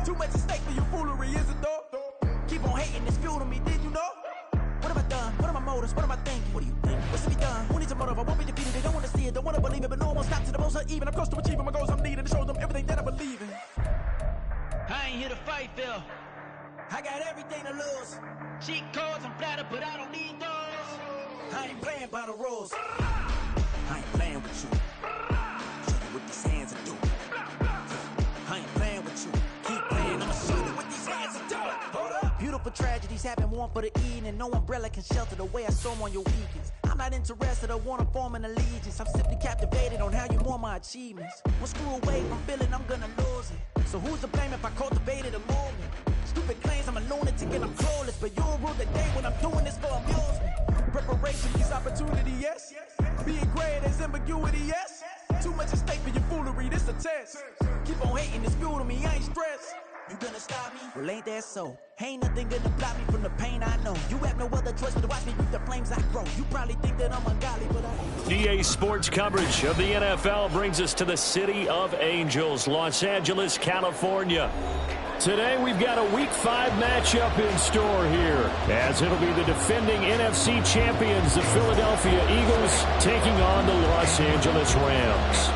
Too much at stake for your foolery, is it though? Keep on hating, it's fuel to me, did you know? What have I done? What are my motives? What am I thinking? What do you think? What's to be done? Who needs a motive? I won't be defeated. They don't want to see it, don't want to believe it, but no one stops to the most even. I'm close to achieving my goals. I'm needing to show them everything that I believe in. I ain't here to fight, Phil. I got everything to lose. Cheat codes, I'm flattered, but I don't need those. I ain't playing by the rules. I ain't playing with you. Show you what these hands are doing. I ain't playing with you. Keep playing, I'ma show you what these hands are doing. Hold up. Beautiful tragedies happen, one for the evening. No umbrella can shelter the way I storm on your weekends. I'm not interested, I wanna form an allegiance. I'm simply captivated on how you want my achievements. One screw away from feeling I'm gonna lose it. So who's to blame if I cultivated a movement? Stupid claims I'm a lunatic and I'm clueless, but you'll rule the day when I'm doing this for amusement. Preparation is opportunity, yes. Being great is ambiguity, yes. Too much at stake for your foolery, this a test. Keep on hating, it's fuel to me, I ain't stressed. You gonna stop me? Well, ain't that so? Ain't nothing gonna block me from the pain I know. You have no other choice but to watch me reap the flames I grow. You probably think that I'm ungodly, but I... EA Sports coverage of the NFL brings us to the City of Angels, Los Angeles, California. Today we've got a Week 5 matchup in store here, as it'll be the defending NFC champions, the Philadelphia Eagles, taking on the Los Angeles Rams.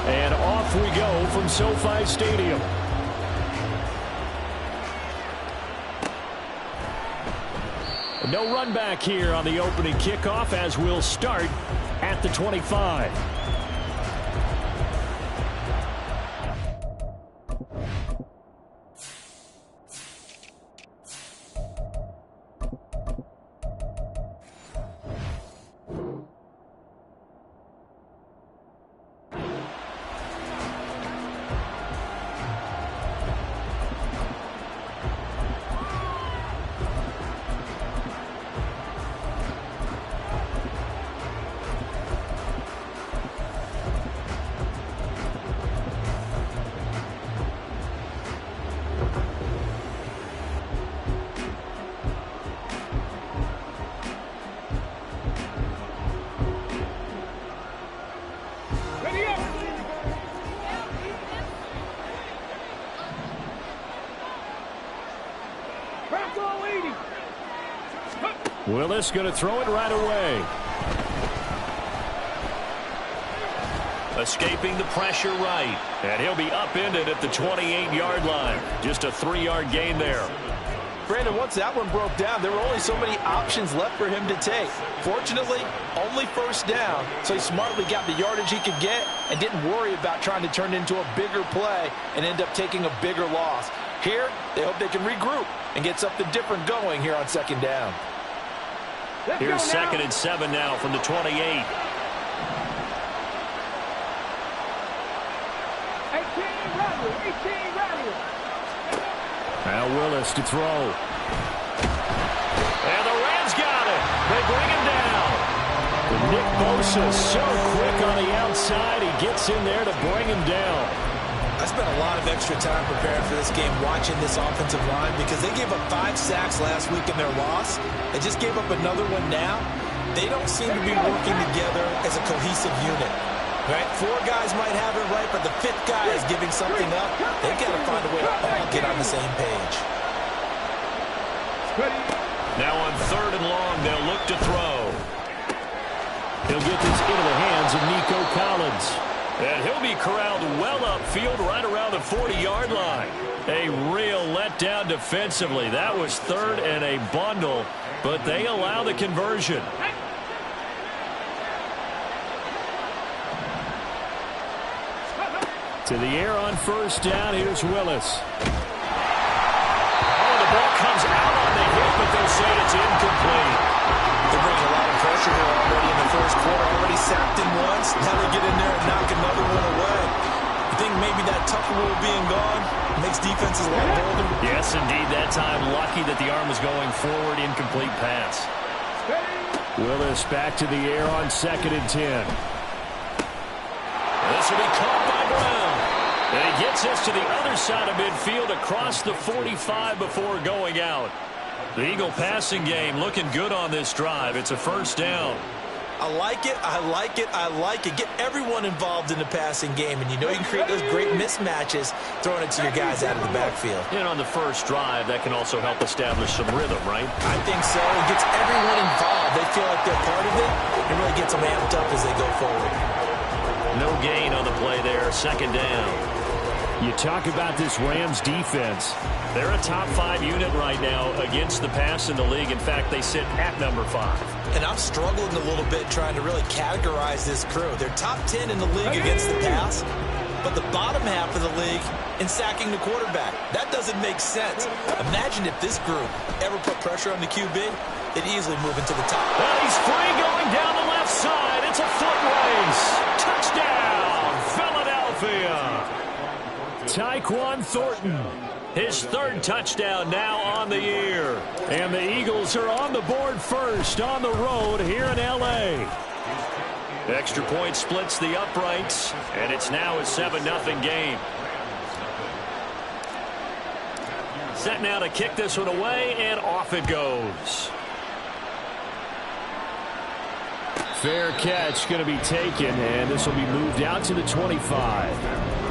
And off we go from SoFi Stadium. No run back here on the opening kickoff, as we'll start at the 25. Willis going to throw it right away. Escaping the pressure right. And he'll be upended at the 28-yard line. Just a 3-yard gain there. Brandon, once that one broke down, there were only so many options left for him to take. Fortunately, only first down, so he smartly got the yardage he could get and didn't worry about trying to turn it into a bigger play and end up taking a bigger loss. Here, they hope they can regroup and get something different going here on second down. Here's 2nd and 7 now from the 28. 18 ready. Now Willis to throw. And the Rams got it. They bring him down. Nick Bosa so quick on the outside. He gets in there to bring him down. I spent a lot of extra time preparing for this game watching this offensive line because they gave up 5 sacks last week in their loss. They just gave up another one now. They don't seem to be working together as a cohesive unit. Right? 4 guys might have it right, but the 5th guy is giving something up. They've got to find a way to all get on the same page. Now on 3rd and long, they'll look to throw. He'll get this into the hands of Nico Collins. And he'll be corralled well upfield right around the 40-yard line. A real letdown defensively. That was 3rd and a bundle, but they allow the conversion. To the air on 1st down, here's Willis. Oh, the ball comes out on the hit, but they'll say it's incomplete. They're bringing a lot of pressure here already in the first quarter. Already sacked him once. Now they get in there and knock another one away. I think maybe that tough rule being gone makes defenses a lot bolder. Yes, indeed. That time, lucky that the arm was going forward. Incomplete pass. Willis back to the air on 2nd and 10. This will be caught by Brown. And he gets us to the other side of midfield across the 45 before going out. The Eagle passing game looking good on this drive. It's a 1st down. I like it, I like it, I like it. Get everyone involved in the passing game, and you know you can create those great mismatches throwing it to your guys out of the backfield. And on the first drive, that can also help establish some rhythm, right? I think so. It gets everyone involved. They feel like they're part of it. It really gets them amped up as they go forward. No gain on the play there, second down. You talk about this Rams defense. They're a top 5 unit right now against the pass in the league. In fact, they sit at number 5. And I'm struggling a little bit trying to really categorize this crew. They're top 10 in the league against the pass, but the bottom half of the league in sacking the quarterback. That doesn't make sense. Imagine if this group ever put pressure on the QB, they'd easily move into the top. Well, he's free going down the left side. It's a foot race. Touchdown, Philadelphia. Tyquan Thornton. His 3rd touchdown now on the year. And the Eagles are on the board first on the road here in L.A. Extra point splits the uprights, and it's now a 7-0 game. Set now to kick this one away, and off it goes. Fair catch going to be taken, and this will be moved out to the 25.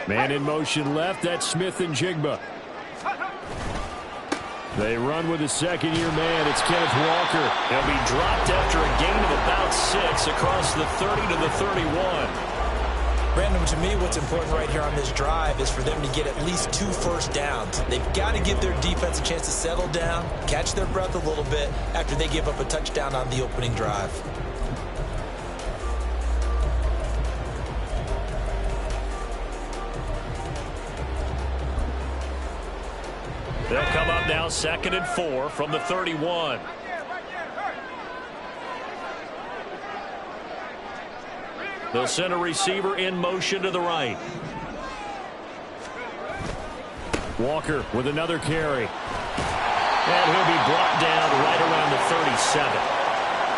Man in motion left. That's Smith and Jigba. They run with a second-year man. It's Kenneth Walker. He'll be dropped after a gain of about 6 across the 30 to the 31. Brandon, to me, what's important right here on this drive is for them to get at least 2 first downs. They've got to give their defense a chance to settle down, catch their breath a little bit after they give up a touchdown on the opening drive. They'll come up now 2nd and 4 from the 31. They'll send a receiver in motion to the right. Walker with another carry. And he'll be brought down right around the 37.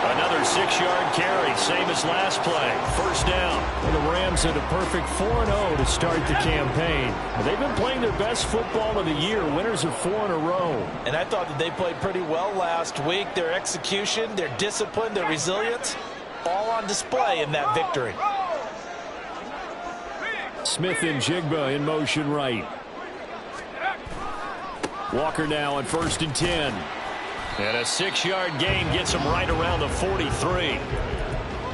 Another 6-yard carry, same as last play. First down. Well, the Rams had a perfect 4-0 to start the campaign. They've been playing their best football of the year, winners of 4 in a row. And I thought that they played pretty well last week. Their execution, their discipline, their resilience, all on display in that victory. Smith and Jigba in motion right. Walker now on 1st and 10. And a 6-yard gain gets him right around the 43.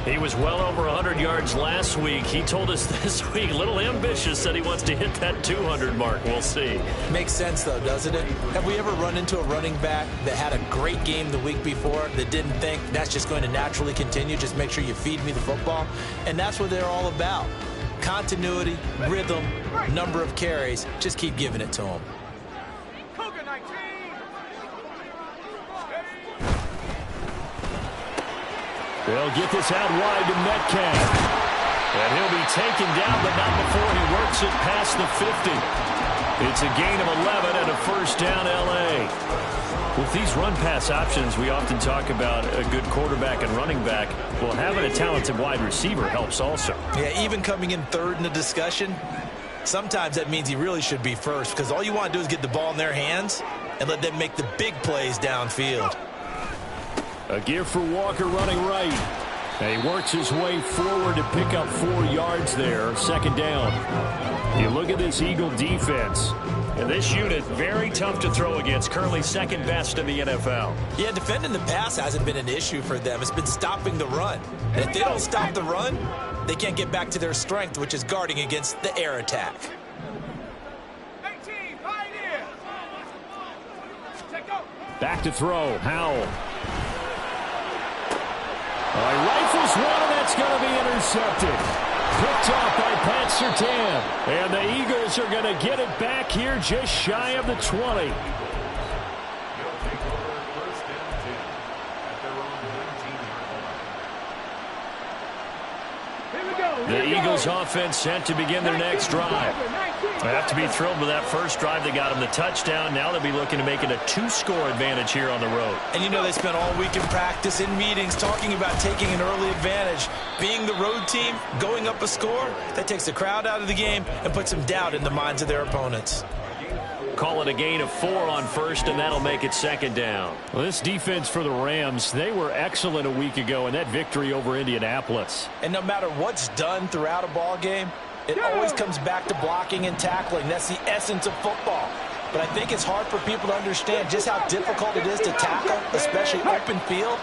He was well over 100 yards last week. He told us this week, a little ambitious, that he wants to hit that 200 mark. We'll see. Makes sense, though, doesn't it? Have we ever run into a running back that had a great game the week before that didn't think that's just going to naturally continue? Just make sure you feed me the football. And that's what they're all about. Continuity, rhythm, number of carries. Just keep giving it to them. They'll get this out wide to Metcalf. And he'll be taken down, but not before he works it past the 50. It's a gain of 11 and a first down, L.A. With these run-pass options, we often talk about a good quarterback and running back. Well, having a talented wide receiver helps also. Yeah, even coming in 3rd in the discussion, sometimes that means he really should be first, because all you want to do is get the ball in their hands and let them make the big plays downfield. A give for Walker running right. And he works his way forward to pick up 4 yards there. Second down. You look at this Eagle defense. And this unit, very tough to throw against. Currently 2nd best in the NFL. Yeah, defending the pass hasn't been an issue for them. It's been stopping the run. And if they don't stop the run, they can't get back to their strength, which is guarding against the air attack. Back to throw. Howell. He rifles one, and that's going to be intercepted. Picked off by Pat Surtain. And the Eagles are going to get it back here just shy of the 20. The Eagles offense set to begin their next drive. They have to be thrilled with that first drive. They got them the touchdown. Now they'll be looking to make it a 2-score advantage here on the road. And you know they spent all week in practice, in meetings, talking about taking an early advantage. Being the road team, going up a score, that takes the crowd out of the game and puts some doubt in the minds of their opponents. Call it a gain of 4 on first, and that'll make it second down. Well, this defense for the Rams, they were excellent a week ago in that victory over Indianapolis. And no matter what's done throughout a ball game, it always comes back to blocking and tackling. That's the essence of football. But I think it's hard for people to understand just how difficult it is to tackle, especially open field.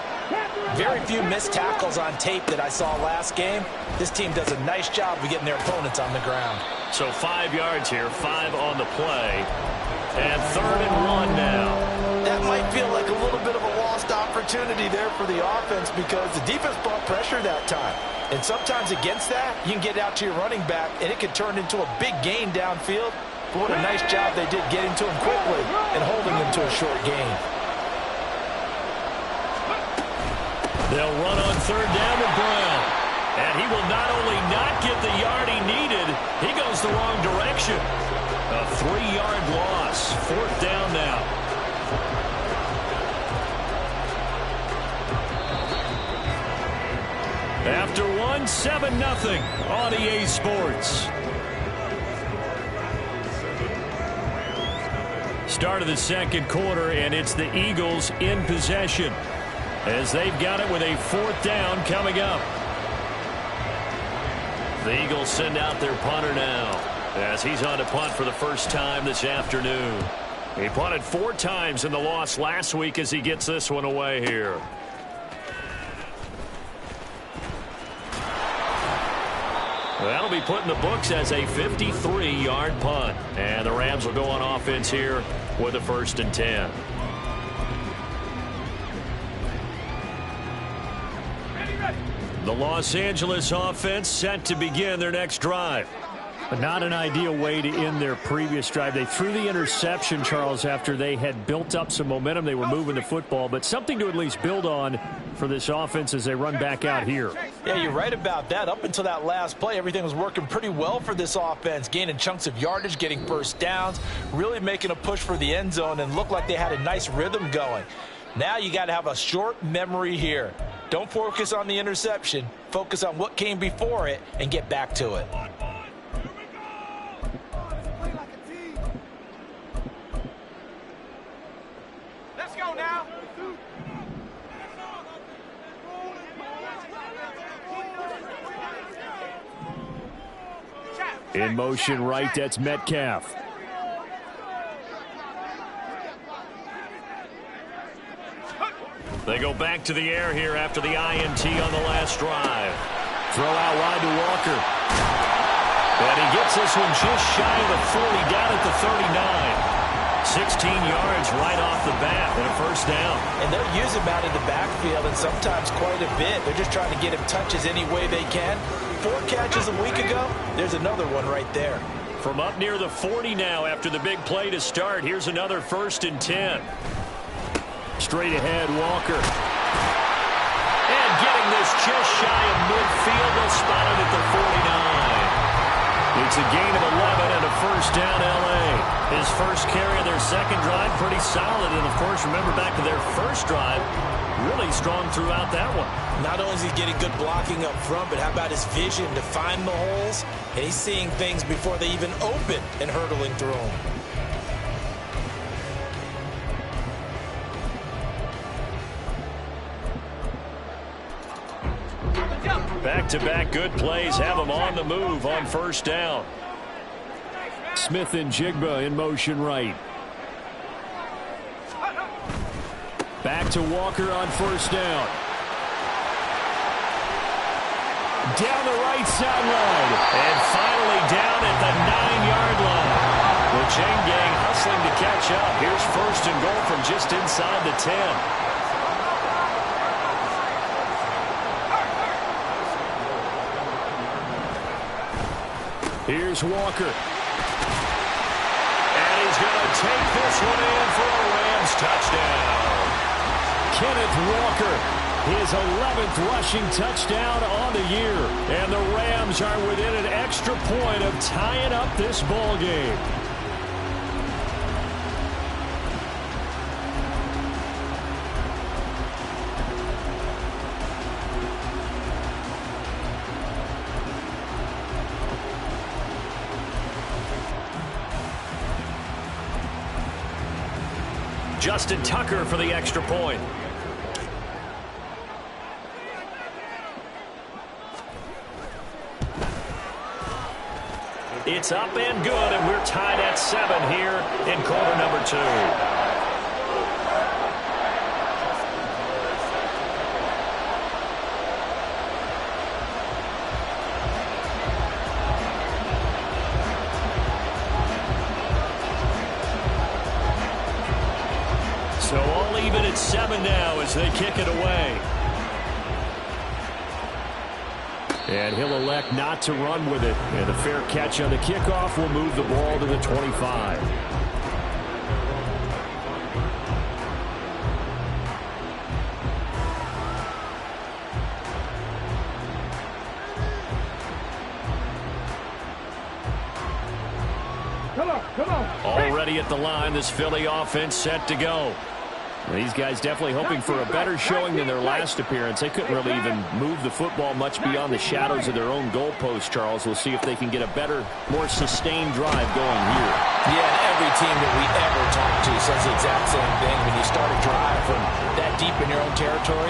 Very few missed tackles on tape that I saw last game. This team does a nice job of getting their opponents on the ground. So 5 yards here, 5 on the play. And 3rd and 1 now. That might feel like a little bit of a lost opportunity there for the offense because the defense brought pressure that time. And sometimes against that, you can get out to your running back, and it can turn into a big gain downfield. But what a nice job they did getting to him quickly and holding him to a short gain. They'll run on 3rd down with Brown. And he will not only not get the yard he needed, he goes the wrong direction. A 3-yard loss. 4th down now. After 1, 7-0 on EA Sports. Start of the second quarter, and it's the Eagles in possession as they've got it with a 4th down coming up. The Eagles send out their punter now as he's on to punt for the first time this afternoon. He punted 4 times in the loss last week as he gets this one away here. That'll be put in the books as a 53-yard punt. And the Rams will go on offense here with a 1st and 10. The Los Angeles offense set to begin their next drive. But not an ideal way to end their previous drive. They threw the interception, Charles, after they had built up some momentum. They were moving the football, but something to at least build on for this offense as they run back out here. Yeah, you're right about that. Up until that last play, everything was working pretty well for this offense, gaining chunks of yardage, getting first downs, really making a push for the end zone, and looked like they had a nice rhythm going. Now you got to have a short memory here. Don't focus on the interception. Focus on what came before it and get back to it. Let's go now. In motion right, that's Metcalf. They go back to the air here after the INT on the last drive. Throw out wide to Walker. And he gets this one just shy of the 40, down at the 39. 16 yards right off the bat and a 1st down. And they'll use him out in the backfield, and sometimes quite a bit. They're just trying to get him touches any way they can. 4 catches a week ago. There's another one right there. From up near the 40 now after the big play to start, here's another 1st and 10. Straight ahead, Walker. And getting this just shy of midfield, they'll spot it at the 49. It's a gain of 11 and a 1st down, L.A. His first carry of their second drive, pretty solid. And, of course, remember back to their first drive, really strong throughout that one. Not only is he getting good blocking up front, but how about his vision to find the holes? And he's seeing things before they even open and hurdling through them. Back-to-back good plays have them on the move on 1st down. Smith and Jigba in motion right. Back to Walker on 1st down. Down the right sideline. And finally down at the 9-yard line. The chain gang hustling to catch up. Here's 1st and goal from just inside the 10. Here's Walker. And he's going to take this one in for a Rams touchdown. Kenneth Walker his 11th rushing touchdown on the year. And the Rams are within an extra point of tying up this ball game. Justin Tucker for the extra point. It's up and good, and we're tied at 7 here in quarter number 2. So all even at 7 now as they kick it away. And he'll elect not to run with it. And a fair catch on the kickoff will move the ball to the 25. Come on. Already at the line, this Philly offense set to go. These guys definitely hoping for a better showing than their last appearance. They couldn't really even move the football much beyond the shadows of their own goalpost, Charles. We'll see if they can get a better, more sustained drive going here. Yeah, and every team that we ever talk to says the exact same thing. When you start a drive from that deep in your own territory,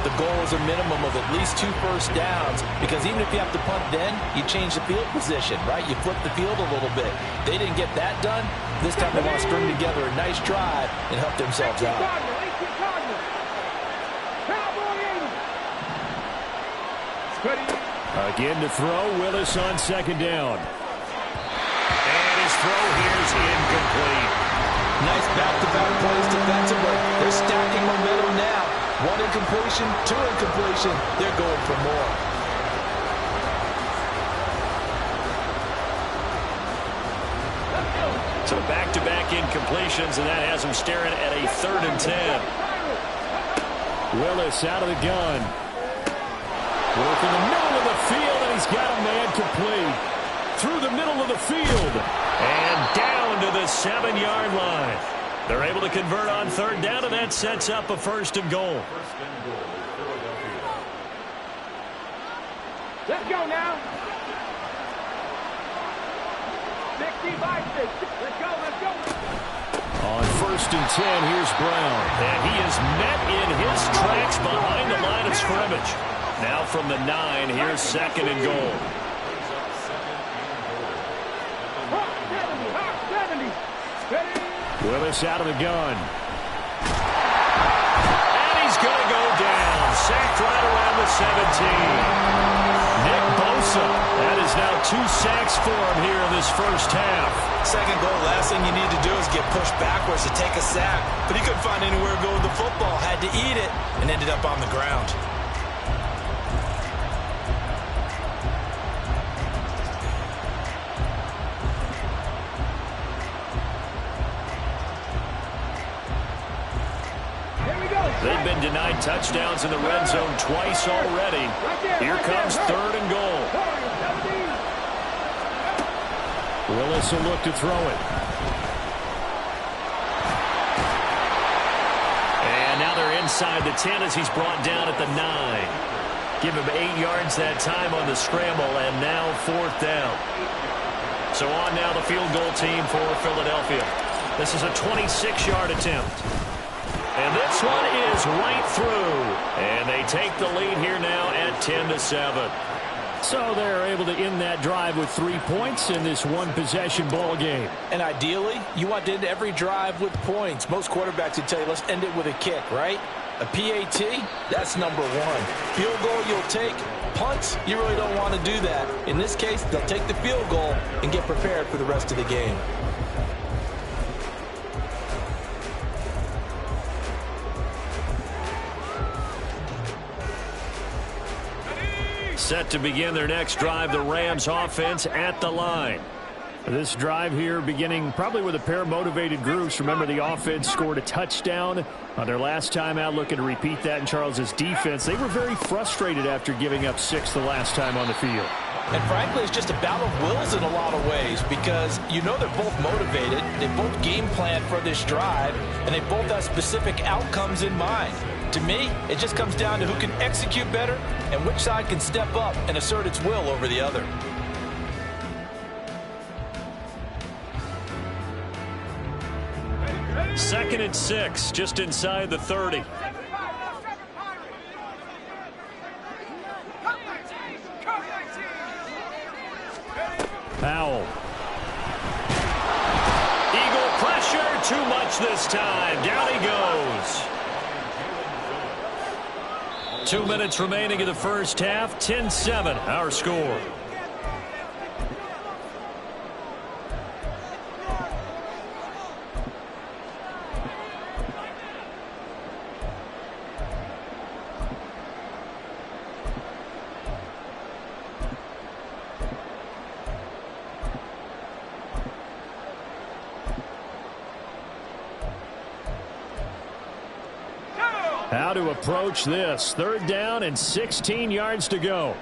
the goal is a minimum of at least 2 first downs, because even if you have to punt then, you change the field position, right? You flip the field a little bit. They didn't get that done. This time they want to string together a nice drive and help themselves out. Again to throw, Willis on second down. And his throw here is incomplete. Nice back-to-back plays defensively. They're stacking momentum now. 1 incompletion, 2 incompletion. They're going for more. So back-to-back incompletions, and that has them staring at a 3rd and 10. Willis out of the gun. Work in the middle of the field, and he's got a man complete. Through the middle of the field. And down to the 7-yard line. They're able to convert on 3rd down, and that sets up a 1st and goal. Let's go now. 60-6. Let's go. On 1st and 10, here's Brown. And he is met in his tracks behind the line of scrimmage. Now from the 9, here's 2nd and goal. 70. Willis out of the gun. And he's going to go down. Sacked right around the 17. Nick Bosa. That is now 2 sacks for him here in this first half. Second goal, last thing you need to do is get pushed backwards to take a sack. But he couldn't find anywhere to go with the football. Had to eat it and ended up on the ground. They've been denied touchdowns in the red zone twice already. Here comes 3rd and goal. Willis will look to throw it. And now they're inside the 10 as he's brought down at the 9. Give him 8 yards that time on the scramble, and now 4th down. So on now the field goal team for Philadelphia. This is a 26-yard attempt. And this one is right through. And they take the lead here now at 10-7. So they're able to end that drive with 3 points in this one-possession ball game. And ideally, you want to end every drive with points. Most quarterbacks would tell you, let's end it with a kick, right? A PAT, that's number 1. Field goal you'll take. Punts, you really don't want to do that. In this case, they'll take the field goal and get prepared for the rest of the game. Set to begin their next drive, the Rams offense at the line. This drive here beginning probably with a pair of motivated groups. Remember, the offense scored a touchdown on their last time out, looking to repeat that in Charles's defense. They were very frustrated after giving up 6 the last time on the field. And frankly, it's just a battle of wills in a lot of ways because you know they're both motivated, they both game plan for this drive, and they both have specific outcomes in mind. To me, it just comes down to who can execute better and which side can step up and assert its will over the other. Second and 6, just inside the 30. Powell. Eagle pressure, too much this time. Down he goes. 2 minutes remaining in the first half. 10-7, our score. How to approach this. 3rd down and 16 yards to go.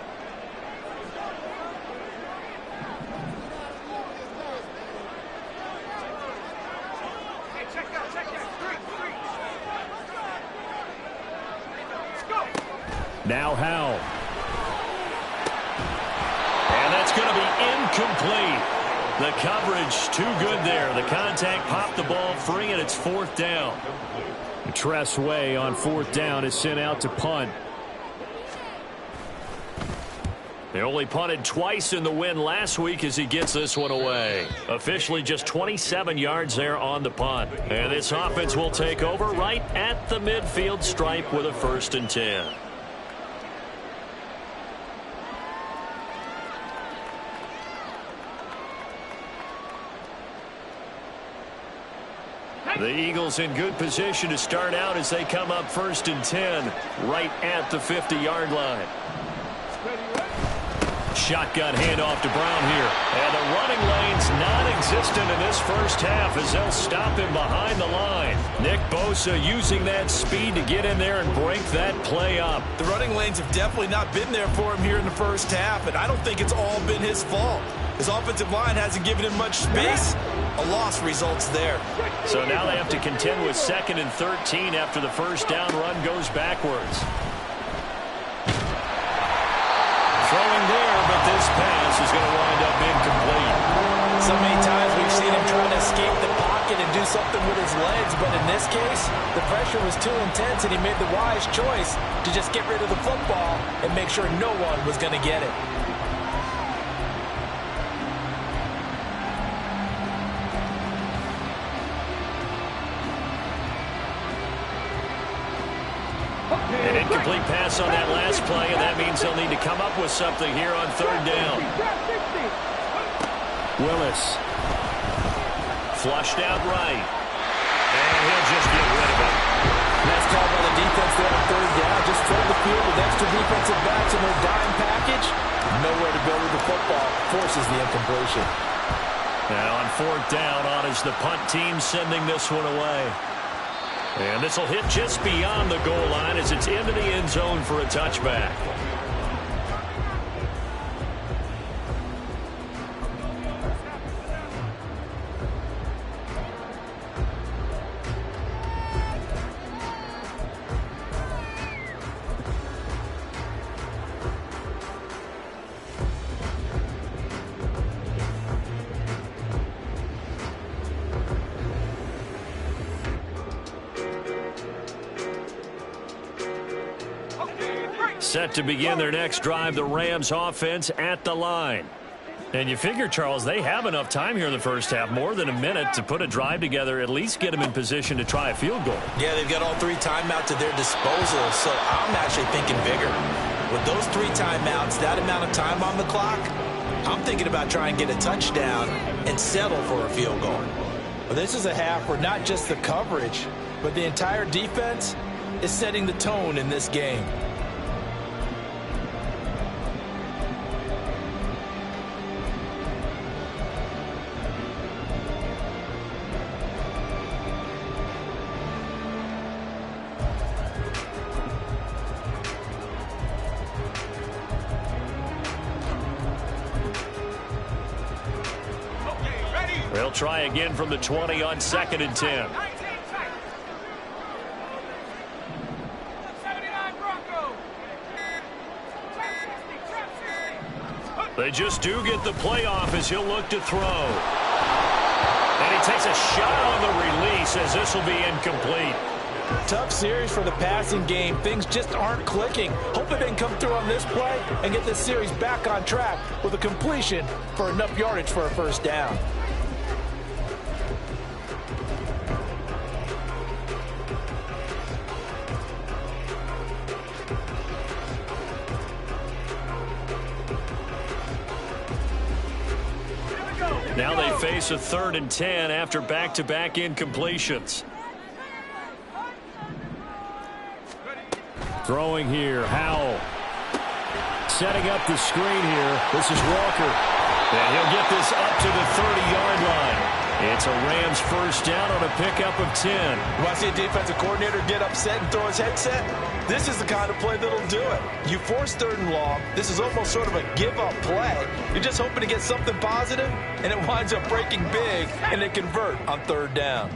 Now Howell. And that's going to be incomplete. The coverage too good there. The contact popped the ball free, and it's 4th down. Tress Way on 4th down is sent out to punt. They only punted twice in the win last week as he gets this one away. Officially just 27 yards there on the punt. And this offense will take over right at the midfield stripe with a 1st and 10. The Eagles in good position to start out as they come up 1st and 10 right at the 50-yard line. Shotgun handoff to Brown here. And the running lane's non-existent in this first half as they'll stop him behind the line. Nick Bosa using that speed to get in there and break that play up. The running lanes have definitely not been there for him here in the first half, and I don't think it's all been his fault. His offensive line hasn't given him much space. A loss results there. So now they have to contend with 2nd and 13 after the first down run goes backwards. Throwing there, but this pass is going to wind up incomplete. So many times we've seen him trying to escape the pocket and do something with his legs, but in this case, the pressure was too intense and he made the wise choice to just get rid of the football and make sure no one was going to get it. An incomplete pass on that last play, and that means they'll need to come up with something here on 3rd down. Willis. Flushed out right. And he'll just get rid of it. Nice call by the defense there on 3rd down. Just flood the field with extra defensive backs in their dime package. Nowhere to go with the football. Forces the incompletion. Now on 4th down, on is the punt team sending this one away. And this will hit just beyond the goal line as it's into the end zone for a touchback. Set to begin their next drive, the Rams offense at the line. And you figure, Charles, they have enough time here in the first half, more than a minute to put a drive together, at least get them in position to try a field goal. Yeah, they've got all 3 timeouts at their disposal, so I'm actually thinking bigger. With those 3 timeouts, that amount of time on the clock, I'm thinking about trying to get a touchdown and settle for a field goal. Well, this is a half where not just the coverage, but the entire defense is setting the tone in this game. They'll try again from the 20 on 2nd and 10. They just do get the play off as he'll look to throw. And he takes a shot on the release as this will be incomplete. Tough series for the passing game. Things just aren't clicking. Hope they can come through on this play and get this series back on track with a completion for enough yardage for a first down. Now they face a 3rd and 10 after back-to-back incompletions. Throwing here, Howell. Setting up the screen here. This is Walker. And he'll get this up to the 30-yard line. It's a Rams first down on a pickup of 10. You want to see a defensive coordinator get upset and throw his headset? This is the kind of play that'll do it. You force 3rd and long. This is almost sort of a give-up play. You're just hoping to get something positive, and it winds up breaking big, and they convert on 3rd down.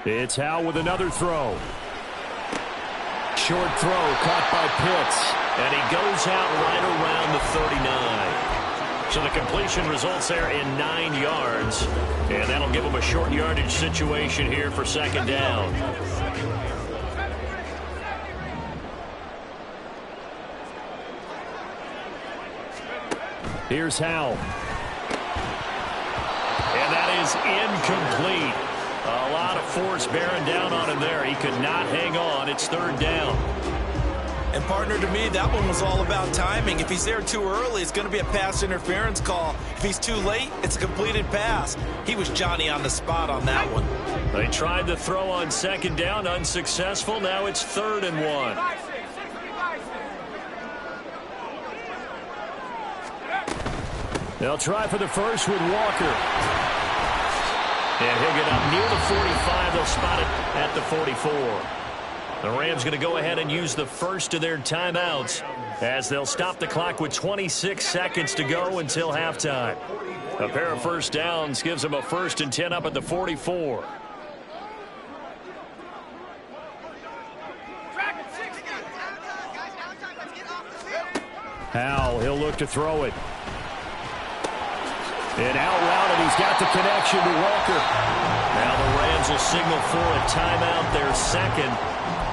It's Howell with another throw. Short throw caught by Pitts. And he goes out right around the 39. So the completion results there in 9 yards. And that'll give him a short yardage situation here for 2nd down. Here's Howell. And that is incomplete. A lot of force bearing down on him there. He could not hang on. It's 3rd down. And partner, to me, that one was all about timing. If he's there too early, it's going to be a pass interference call. If he's too late, it's a completed pass. He was Johnny on the spot on that one. They tried to throw on 2nd down, unsuccessful. Now it's 3rd and 1. They'll try for the first with Walker. And he'll get up near the 45. They'll spot it at the 44. The Rams going to go ahead and use the first of their timeouts as they'll stop the clock with 26 seconds to go until halftime. A pair of first downs gives them a 1st and 10 up at the 44. Howell, he'll look to throw it. And out route, and he's got the connection to Walker. Now the Rams will signal for a timeout, their 2nd.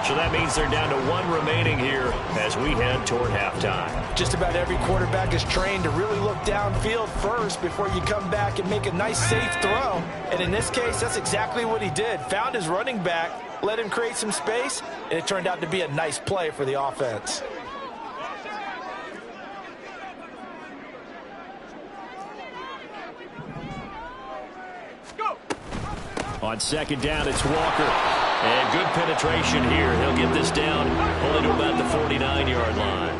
So that means they're down to 1 remaining here as we head toward halftime. Just about every quarterback is trained to really look downfield first before you come back and make a nice, safe throw. And in this case, that's exactly what he did. Found his running back, let him create some space, and it turned out to be a nice play for the offense. On 2nd down, it's Walker. And good penetration here. He'll get this down only to about the 49-yard line.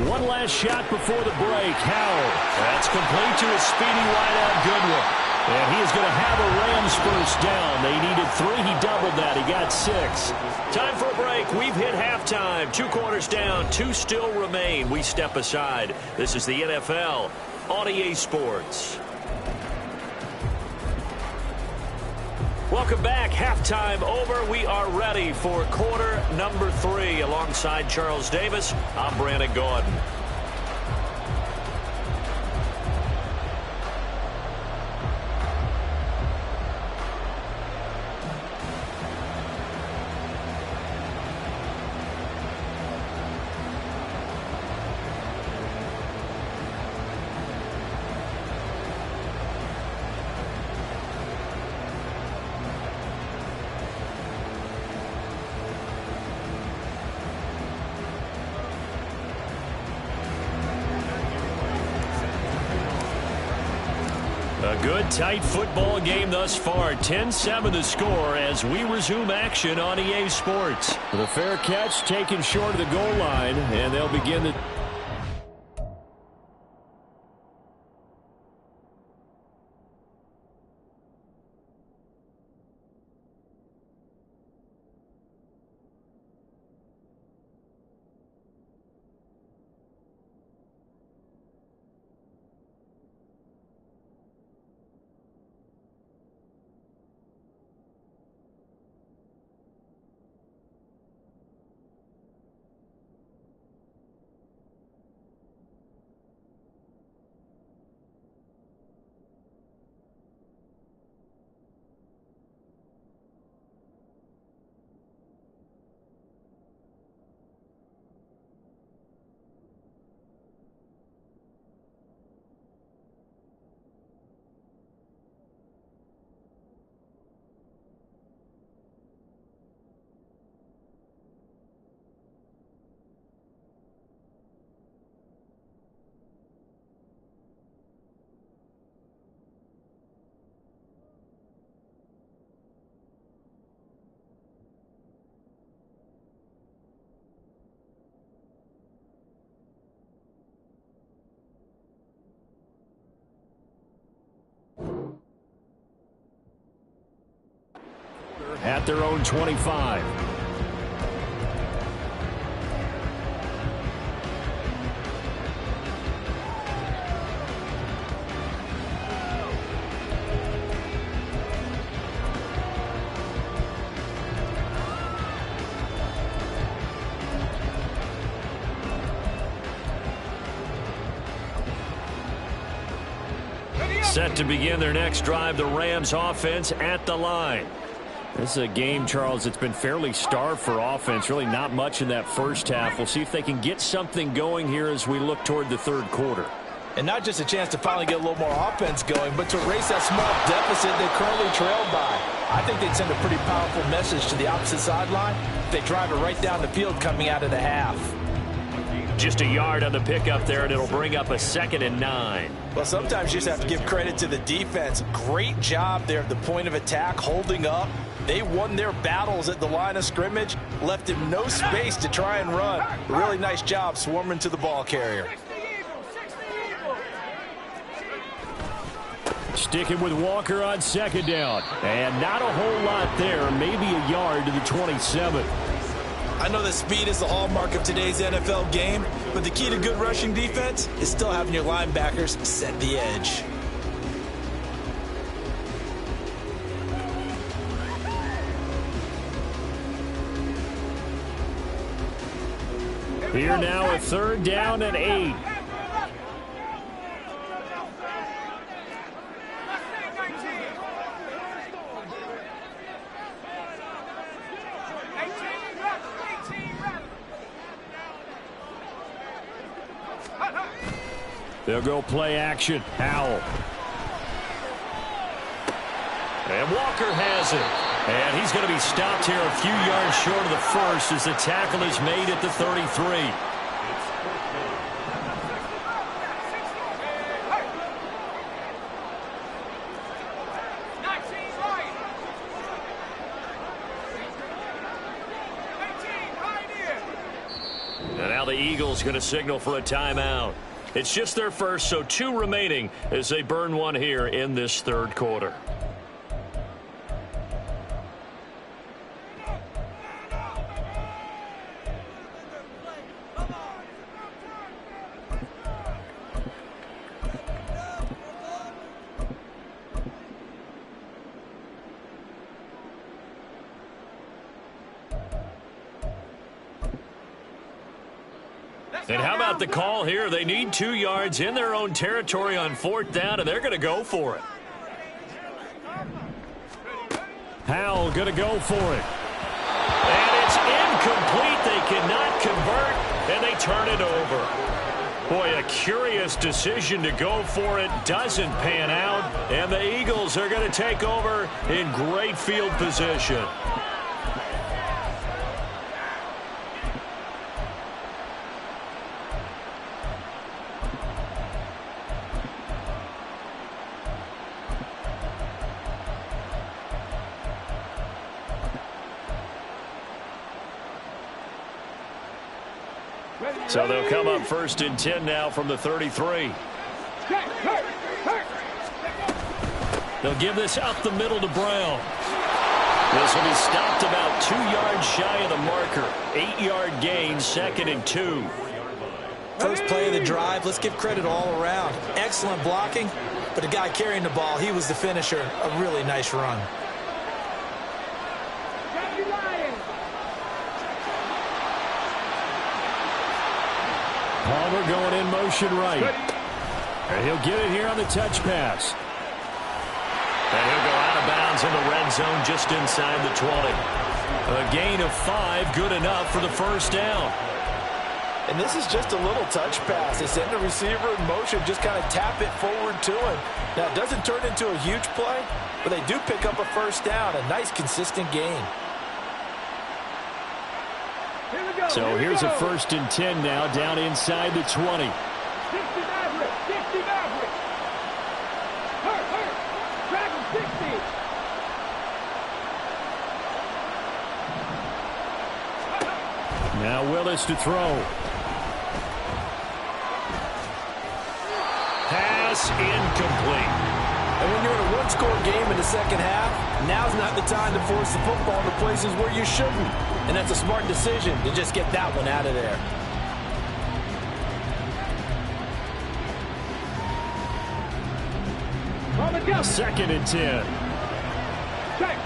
One last shot before the break. Howell. That's complete to his speedy wideout Goodwin. And he is going to have a Rams first down. They needed 3. He doubled that. He got 6. Time for a break. We've hit halftime. 2 quarters down. 2 still remain. We step aside. This is the NFL on EA Sports. Welcome back. Halftime over. We are ready for quarter number 3. Alongside Charles Davis, I'm Brandon Gordon. A good, tight football game thus far. 10-7 the score as we resume action on EA Sports. The fair catch taken short of the goal line, and they'll begin the... at their own 25. Set to begin their next drive, the Rams offense at the line. This is a game, Charles, that's been fairly starved for offense. Really not much in that first half. We'll see if they can get something going here as we look toward the third quarter. And not just a chance to finally get a little more offense going, but to erase that small deficit they currently trailed by. I think they'd send a pretty powerful message to the opposite sideline if they drive it right down the field coming out of the half. Just a yard on the pickup there, and it'll bring up a 2nd and 9. Well, sometimes you just have to give credit to the defense. Great job there at the point of attack, holding up. They won their battles at the line of scrimmage, left him no space to try and run. Really nice job swarming to the ball carrier. Sticking with Walker on 2nd down. And not a whole lot there, maybe a yard to the 27. I know that speed is the hallmark of today's NFL game, but the key to good rushing defense is still having your linebackers set the edge. Here now, a 3rd down and 8. They'll go play action. Howell. And Walker has it. And he's going to be stopped here a few yards short of the first as the tackle is made at the 33. And now the Eagles going to signal for a timeout. It's just their first, so 2 remaining as they burn one here in this third quarter. And how about the call here? They need 2 yards in their own territory on 4th down, and they're going to go for it. Howell going to go for it. And it's incomplete. They cannot convert, and they turn it over. Boy, a curious decision to go for it. Doesn't pan out, and the Eagles are going to take over in great field position. So they'll come up 1st and 10 now from the 33. They'll give this up the middle to Brown. This will be stopped about 2 yards shy of the marker. 8-yard gain, 2nd and 2. First play of the drive, let's give credit all around. Excellent blocking, but the guy carrying the ball, he was the finisher. A really nice run. Palmer going in motion right. And he'll get it here on the touch pass. And he'll go out of bounds in the red zone just inside the 20. A gain of 5, good enough for the first down. And this is just a little touch pass. They send the receiver in motion, just kind of tap it forward to him. Now, it doesn't turn into a huge play, but they do pick up a first down. A nice, consistent gain. So here's a 1st and 10 now, down inside the 20. Now Willis to throw. Pass incomplete. And when you're in a one-score game in the second half, now's not the time to force the football into places where you shouldn't. And that's a smart decision to just get that one out of there. Second and 10. Check.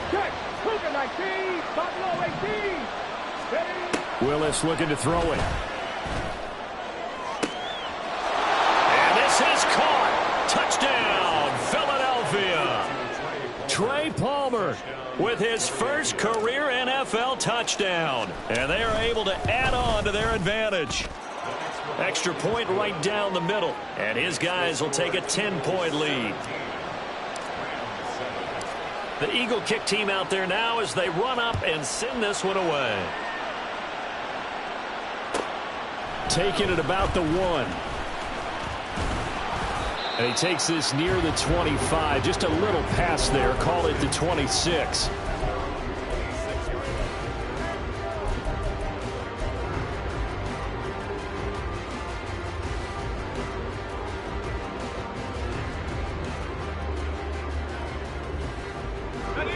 Cougar 19. Buffalo 18. Ready? Willis looking to throw it. And this is caught. Touchdown, Philadelphia. Trey Palmer with his first career NFL touchdown. And they are able to add on to their advantage. Extra point right down the middle. And his guys will take a 10-point lead. The Eagle kick team out there now as they run up and send this one away. Taking it about the 1. And he takes this near the 25. Just a little pass there. Call it the 26.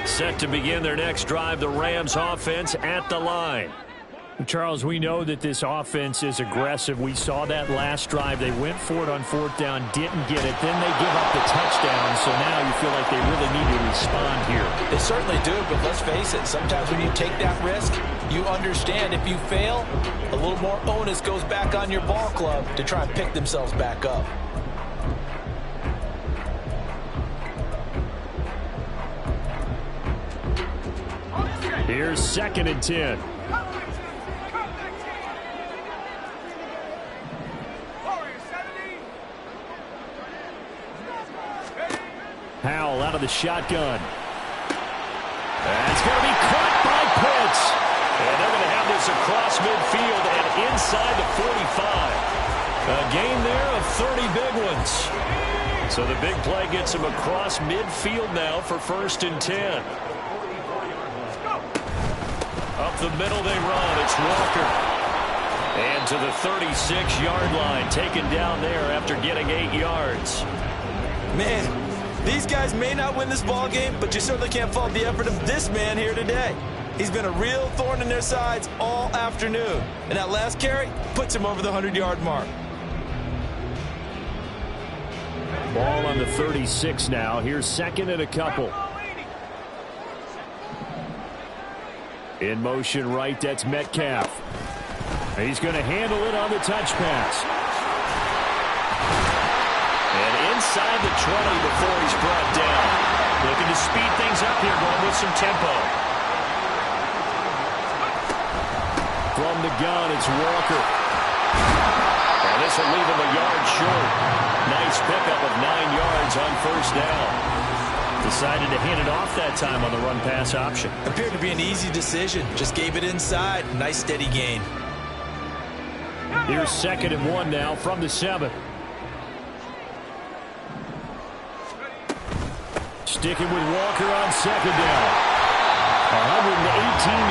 Set to begin their next drive, the Rams offense at the line. Charles, we know that this offense is aggressive. We saw that last drive. They went for it on 4th down, didn't get it. Then they give up the touchdown, so now you feel like they really need to respond here. They certainly do, but let's face it, sometimes when you take that risk, you understand if you fail, a little more onus goes back on your ball club to try and pick themselves back up. Here's 2nd and 10. Howell out of the shotgun. That's going to be caught by Pitts. And they're going to have this across midfield and inside the 45. A gain there of 30 big ones. So the big play gets him across midfield now for 1st and 10. Up the middle they run. It's Walker. And to the 36-yard line. Taken down there after getting 8 yards. Man, these guys may not win this ball game, but you certainly can't fault the effort of this man here today. He's been a real thorn in their sides all afternoon. And that last carry puts him over the 100-yard mark. Ball on the 36 now. Here's 2nd and a couple. In motion right, that's Metcalf. He's going to handle it on the touch pass. And inside the 20 before he's brought down. Looking to speed things up here, going with some tempo. From the gun, it's Walker. And this will leave him a yard short. Nice pickup of 9 yards on 1st down. Decided to hand it off that time on the run-pass option. Appeared to be an easy decision. Just gave it inside. Nice steady gain. Here's 2nd and 1 now from the 7. Sticking with Walker on 2nd down. 118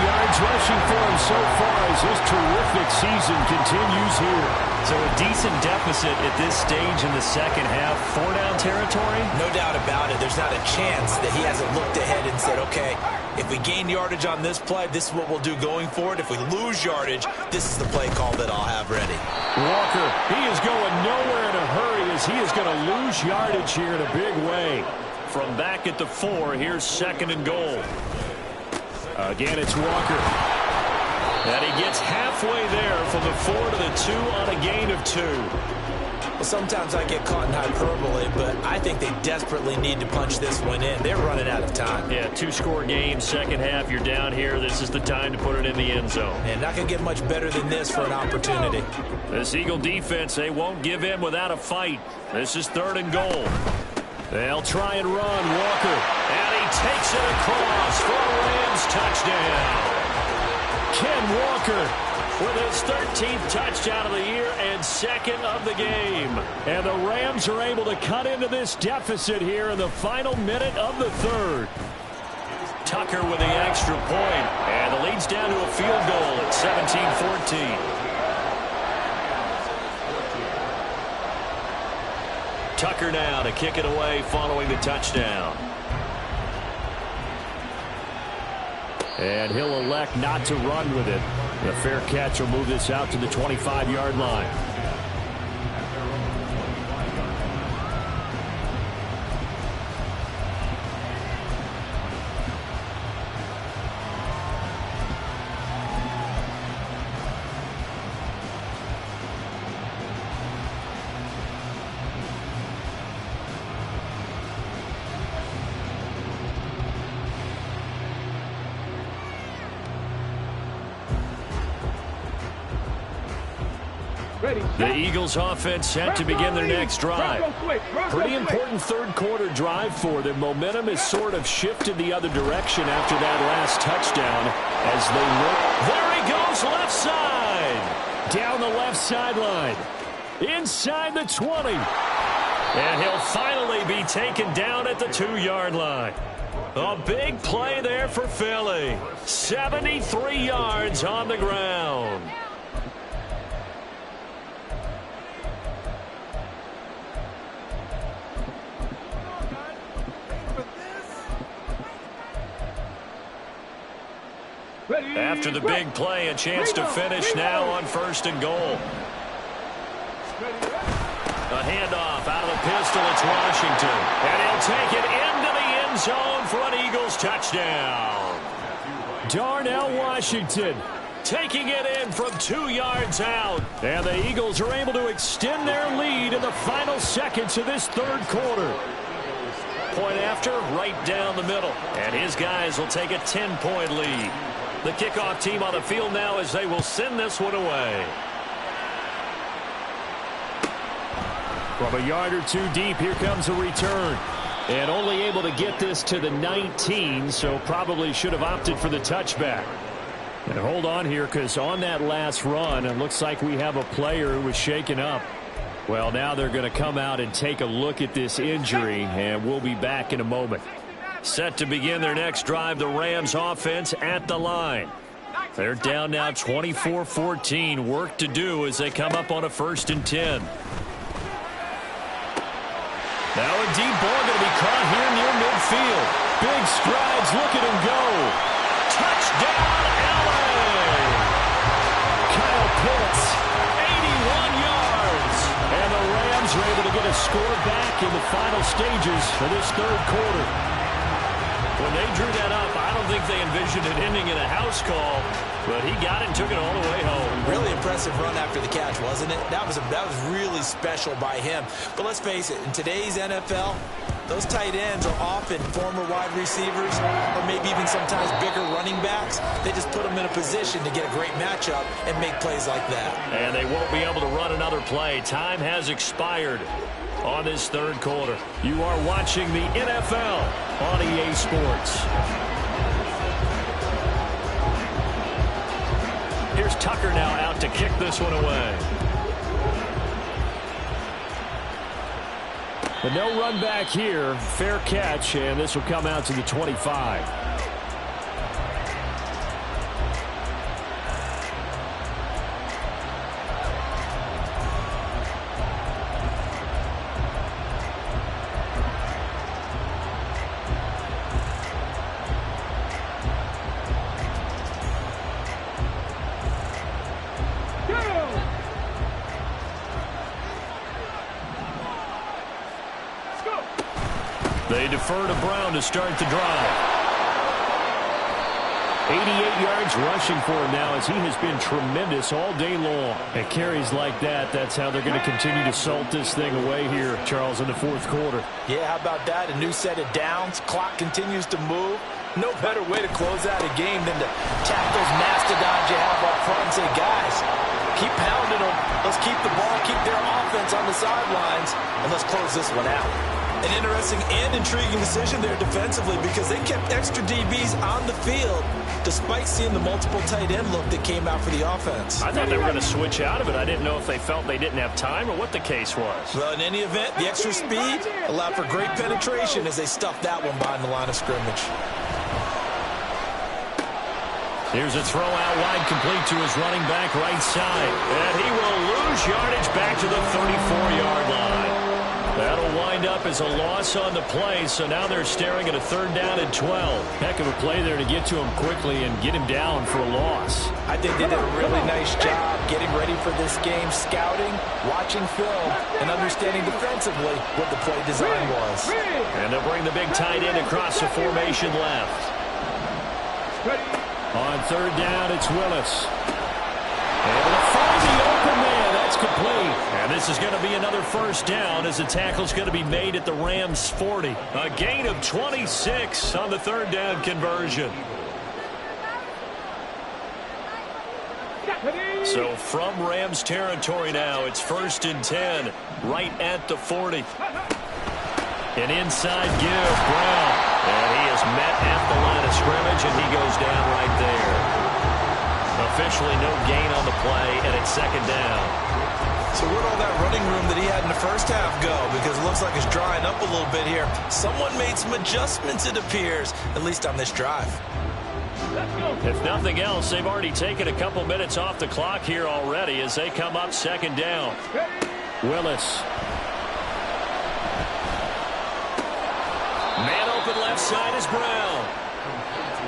yards rushing for him so far as his terrific season continues here. So a decent deficit at this stage in the second half. 4-down territory? No doubt about it. There's not a chance that he hasn't looked ahead and said, okay, if we gain yardage on this play, this is what we'll do going forward. If we lose yardage, this is the play call that I'll have ready. Walker, he is going nowhere in a hurry as he is going to lose yardage here in a big way. From back at the 4, here's 2nd and goal. Again, it's Walker. And he gets halfway there from the 4 to the 2 on a gain of 2. Well, sometimes I get caught in hyperbole, but I think they desperately need to punch this one in. They're running out of time. Yeah, 2-score game, second half, you're down here. This is the time to put it in the end zone. And not going to get much better than this for an opportunity. This Eagle defense, they won't give in without a fight. This is 3rd and goal. They'll try and run. Walker. And he takes it across for a Rams touchdown. Ken Walker with his 13th touchdown of the year and 2nd of the game. And the Rams are able to cut into this deficit here in the final minute of the 3rd. Tucker with the extra point. And the lead's down to a field goal at 17-14. Tucker now to kick it away following the touchdown. And he'll elect not to run with it. The fair catch will move this out to the 25-yard line. The Eagles offense set to begin their next drive. Pretty important third quarter drive for them. Momentum has sort of shifted the other direction after that last touchdown as they look. There he goes, left side. Down the left sideline. Inside the 20. And he'll finally be taken down at the 2-yard line. A big play there for Philly. 73 yards on the ground. After the big play, a chance to finish now on 1st and goal. A handoff out of the pistol. It's Washington. And he'll take it into the end zone for an Eagles touchdown. Darnell Washington taking it in from 2 yards out. And the Eagles are able to extend their lead in the final seconds of this third quarter. Point after, right down the middle. And his guys will take a 10-point lead. The kickoff team on the field now as they will send this one away. From a yard or two deep, here comes a return. And only able to get this to the 19, so probably should have opted for the touchback. And hold on here, because on that last run, it looks like we have a player who was shaken up. Well, now they're going to come out and take a look at this injury, and we'll be back in a moment. Set to begin their next drive, the Rams offense at the line. They're down now 24-14. Work to do as they come up on a 1st and 10. Now a deep ball going to be caught here near midfield. Big strides. Look at him go. Touchdown, LA! Kyle Pitts, 81 yards. And the Rams are able to get a score back in the final stages of this third quarter. When they drew that up, I don't think they envisioned it ending in a house call, but he got it and took it all the way home. Really impressive run after the catch, wasn't it? That was really special by him. But let's face it, in today's NFL, those tight ends are often former wide receivers or maybe even sometimes bigger running backs. They just put them in a position to get a great matchup and make plays like that. And they won't be able to run another play. Time has expired on this third quarter. You are watching the NFL on EA Sports. Here's Tucker now out to kick this one away. But no run back here. Fair catch, and this will come out to the 25. They defer to Brown to start the drive. 88 yards rushing for him now as he has been tremendous all day long. And carries like that, that's how they're going to continue to salt this thing away here, Charles, in the fourth quarter. Yeah, how about that? A new set of downs. Clock continues to move. No better way to close out a game than to tap those mastodons you have up front and say, guys, keep pounding them. Let's keep the ball, keep their offense on the sidelines, and let's close this one out. An interesting and intriguing decision there defensively because they kept extra DBs on the field despite seeing the multiple tight end look that came out for the offense. I thought they were going to switch out of it. I didn't know if they felt they didn't have time or what the case was. Well, in any event, the extra speed allowed for great penetration as they stuffed that one behind the line of scrimmage. Here's a throw out wide, complete to his running back right side. And he will lose yardage back to the 34-yard line. That'll lined up as a loss on the play, so now they're staring at a 3rd down and 12. Heck of a play there to get to him quickly and get him down for a loss. I think they did a really nice job getting ready for this game, scouting, watching film, and understanding defensively what the play design was. And they'll bring the big tight end across the formation left. On 3rd down, it's Willis. Able to find the open man. That's complete. And this is going to be another 1st down as the tackle's going to be made at the Rams' 40. A gain of 26 on the 3rd down conversion. So from Rams territory now, it's 1st and 10, right at the 40. An inside give, Brown. And he is met at the line of scrimmage, and he goes down right there. Officially no gain on the play, and it's 2nd down. So where'd all that running room that he had in the first half go? Because it looks like it's drying up a little bit here. Someone made some adjustments, it appears, at least on this drive. If nothing else, they've already taken a couple minutes off the clock here already as they come up 2nd down. Willis. Man open left side is Brown.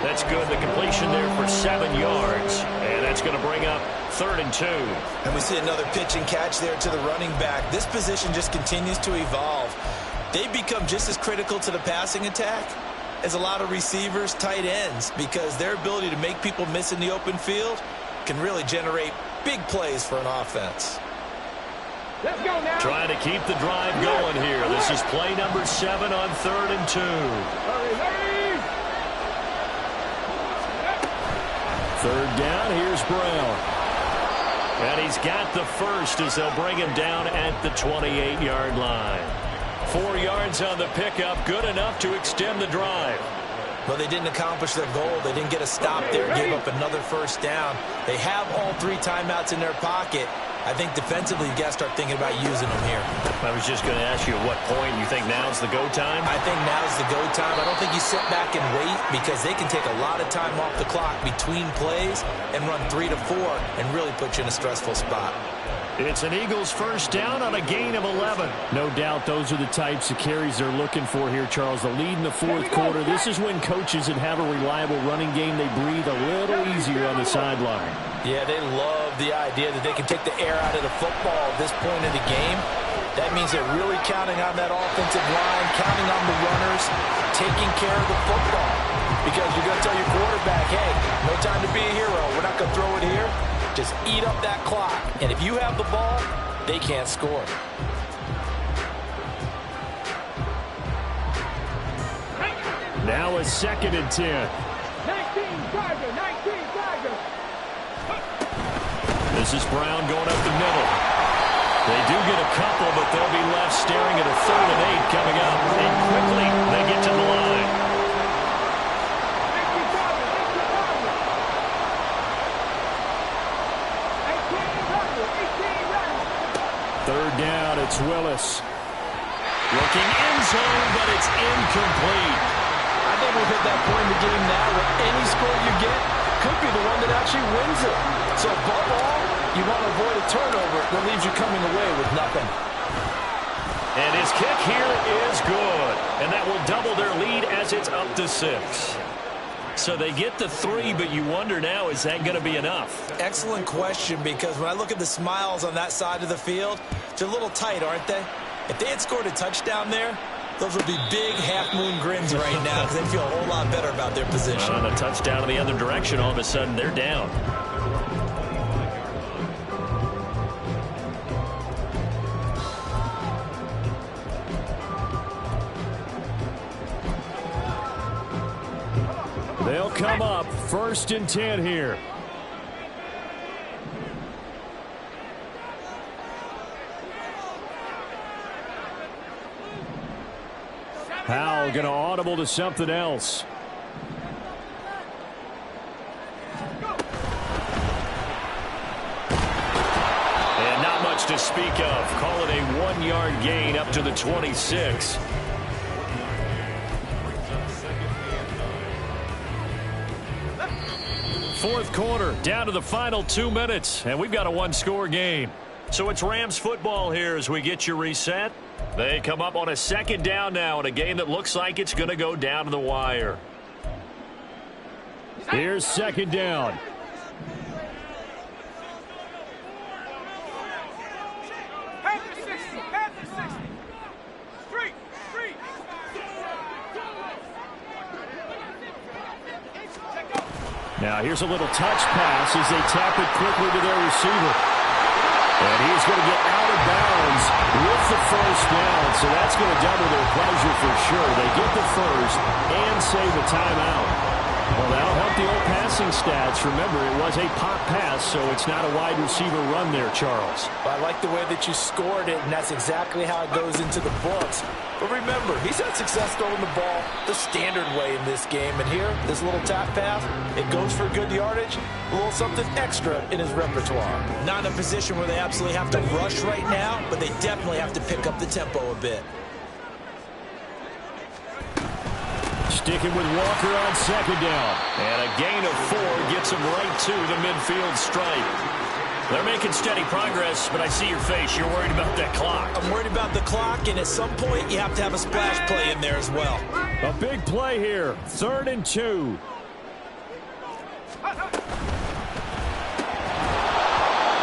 That's good. The completion there for 7 yards. And that's going to bring up 3rd and 2. And we see another pitch and catch there to the running back. This position just continues to evolve. They become just as critical to the passing attack as a lot of receivers, tight ends, because their ability to make people miss in the open field can really generate big plays for an offense. Let's go now. Trying to keep the drive going here. This is play number 7 on 3rd and 2. Hurry. 3rd down, here's Brown. And he's got the first as they'll bring him down at the 28-yard line. 4 yards on the pickup, good enough to extend the drive. But they didn't accomplish their goal. They didn't get a stop there, gave up another 1st down. They have all 3 timeouts in their pocket. I think defensively you got to start thinking about using them here. I was just going to ask you at what point you think now's the go time? I think now's the go time. I don't think you sit back and wait because they can take a lot of time off the clock between plays and run 3 to 4 and really put you in a stressful spot. It's an Eagles 1st down on a gain of 11. No doubt those are the types of carries they're looking for here, Charles. The lead in the 4th quarter. This is when coaches that have a reliable running game, they breathe a little easier on the sideline. Yeah, they love the idea that they can take the air out of the football at this point in the game. That means they're really counting on that offensive line, counting on the runners, taking care of the football. Because you're going to tell your quarterback, hey, no time to be a hero. We're not going to throw it here. Just eat up that clock. And if you have the ball, they can't score. Now a 2nd and 10. 19 Tiger, 19 Tiger. This is Brown going up the middle. They do get a couple, but they'll be left staring at a 3rd and 8 coming up. And quickly, they get to the line. 3rd down, it's Willis. Looking end zone, but it's incomplete. I think we've hit that point in the game now where any score you get could be the one that actually wins it. So above all, you want to avoid a turnover that leaves you coming away with nothing. And his kick here is good. And that will double their lead as it's up to 6. So they get the 3, but you wonder now, is that going to be enough? Excellent question, because when I look at the smiles on that side of the field, they're a little tight, aren't they? If they had scored a touchdown there, those would be big half-moon grins right now because they feel a whole lot better about their position. On a touchdown in the other direction, all of a sudden they're down. They'll come up 1st and 10 here. Howell going to audible to something else. And not much to speak of. Call it a 1-yard gain up to the 26. Fourth quarter, down to the final 2 minutes, and we've got a 1-score game. So it's Rams football here as we get you reset. They come up on a second down now in a game that looks like it's going to go down to the wire. Here's second down. Now here's a little touch pass as they tap it quickly to their receiver. And he's going to get out of bounds with the first down, so that's going to double their pleasure for sure. They get the first and save a timeout. Well, that'll help the old passing stats. Remember, it was a pop pass, so it's not a wide receiver run there, Charles. Well, I like the way that you scored it, and that's exactly how it goes into the books. But remember, he's had success throwing the ball the standard way in this game. And here, this little tap pass, it goes for good yardage, a little something extra in his repertoire. Not in a position where they absolutely have to rush right now, but they definitely have to pick up the tempo a bit. Sticking with Walker on second down. And a gain of 4 gets him right to the midfield stripe. They're making steady progress, but I see your face. You're worried about that clock. I'm worried about the clock, and at some point, you have to have a splash play in there as well. A big play here. 3rd and 2.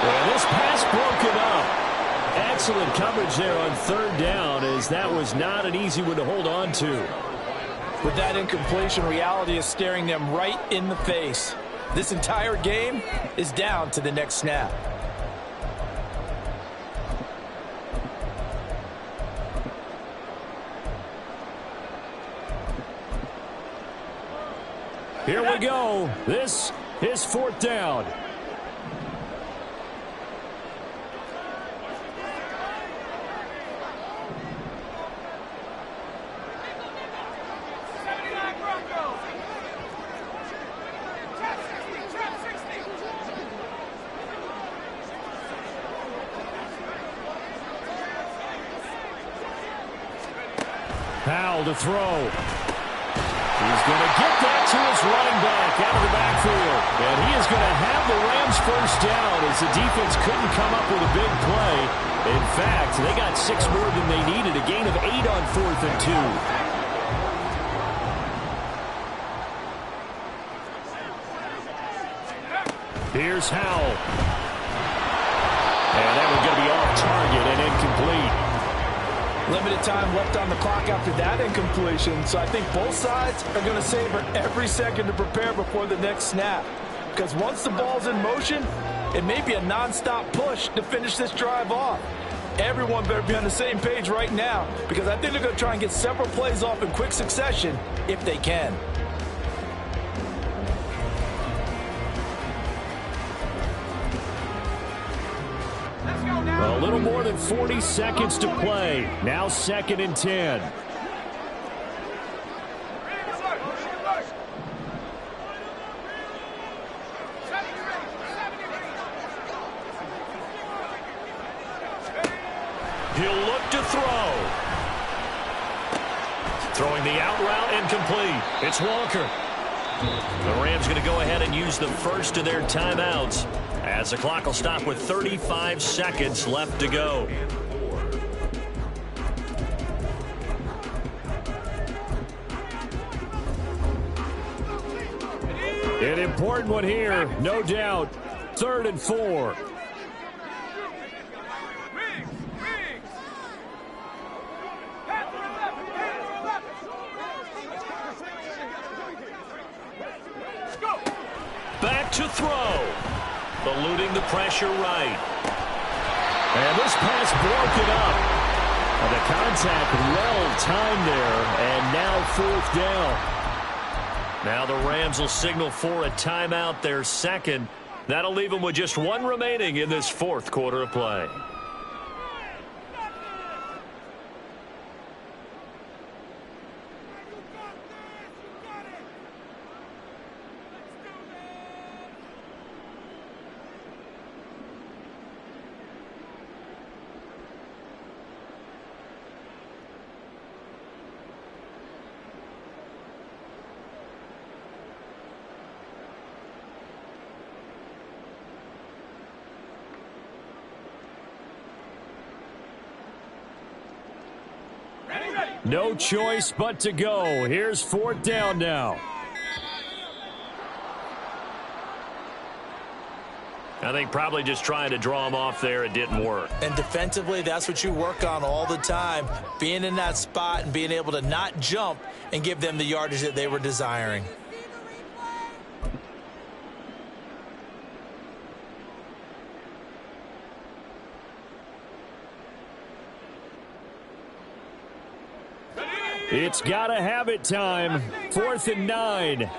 And this pass broken up. Excellent coverage there on 3rd down, as that was not an easy one to hold on to. With that incompletion, reality is staring them right in the face. This entire game is down to the next snap. Here we go. This is 4th down. Powell to throw. He's going to get that to his running back out of the backfield. And he is going to have the Rams first down as the defense couldn't come up with a big play. In fact, they got 6 more than they needed. A gain of 8 on 4th and 2. Here's Howell. And that one's going to be off target and incomplete. Limited time left on the clock after that incompletion, so I think both sides are going to savor every second to prepare before the next snap. Because once the ball's in motion, it may be a nonstop push to finish this drive off. Everyone better be on the same page right now, because I think they're going to try and get several plays off in quick succession if they can. A little more than 40 seconds to play. Now 2nd and 10. He'll look to throw. Throwing the out route incomplete. It's Walker. The Rams going to go ahead and use the first of their timeouts, as the clock will stop with 35 seconds left to go. An important one here, no doubt. 3rd and 4. Back to throw. Eluding the pressure right. And this pass broken up. And the contact well timed there. And now 4th down. Now the Rams will signal for a timeout, their second. That'll leave them with just 1 remaining in this 4th quarter of play. No choice but to go. Here's 4th down now. I think probably just trying to draw him off there. It didn't work. And defensively, that's what you work on all the time. Being in that spot and being able to not jump and give them the yardage that they were desiring. It's got to have it time. 4th and 9.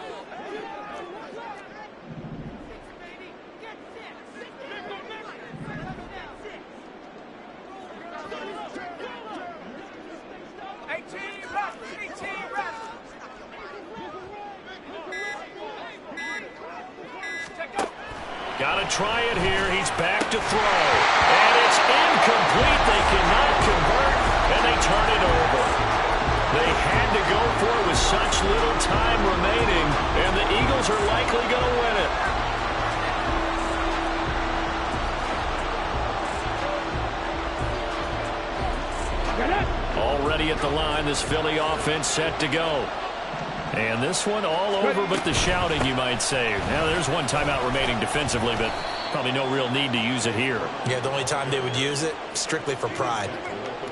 Got to try it here. He's back to throw. And it's incomplete. They cannot convert, and they turn it over. They had to go for it with such little time remaining, and the Eagles are likely going to win it. Already at the line, this Philly offense set to go. And this one all over but the shouting, you might say. Now, there's one timeout remaining defensively, but probably no real need to use it here. Yeah, the only time they would use it, strictly for pride.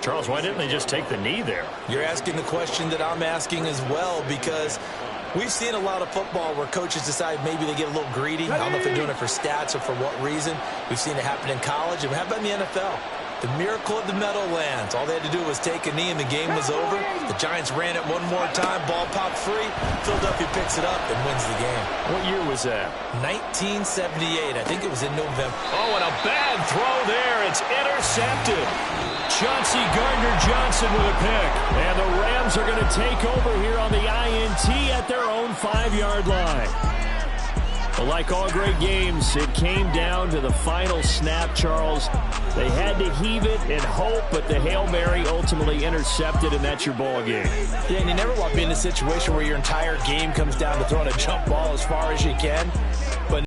Charles, why didn't they just take the knee there? You're asking the question that I'm asking as well, because we've seen a lot of football where coaches decide maybe they get a little greedy. I don't know if they're doing it for stats or for what reason. We've seen it happen in college, and how about in the NFL? The miracle of the Meadowlands. All they had to do was take a knee, and the game was over. The Giants ran it one more time. Ball popped free. Philadelphia picks it up and wins the game. What year was that? 1978. I think it was in November. Oh, and a bad throw there. It's intercepted. Chauncey Gardner-Johnson with a pick. And the Rams are going to take over here on the INT at their own 5-yard line. Well, like all great games, it came down to the final snap, Charles. They had to heave it and hope, but the Hail Mary ultimately intercepted, and that's your ball game. Yeah, and you never want to be in a situation where your entire game comes down to throwing a jump ball as far as you can. But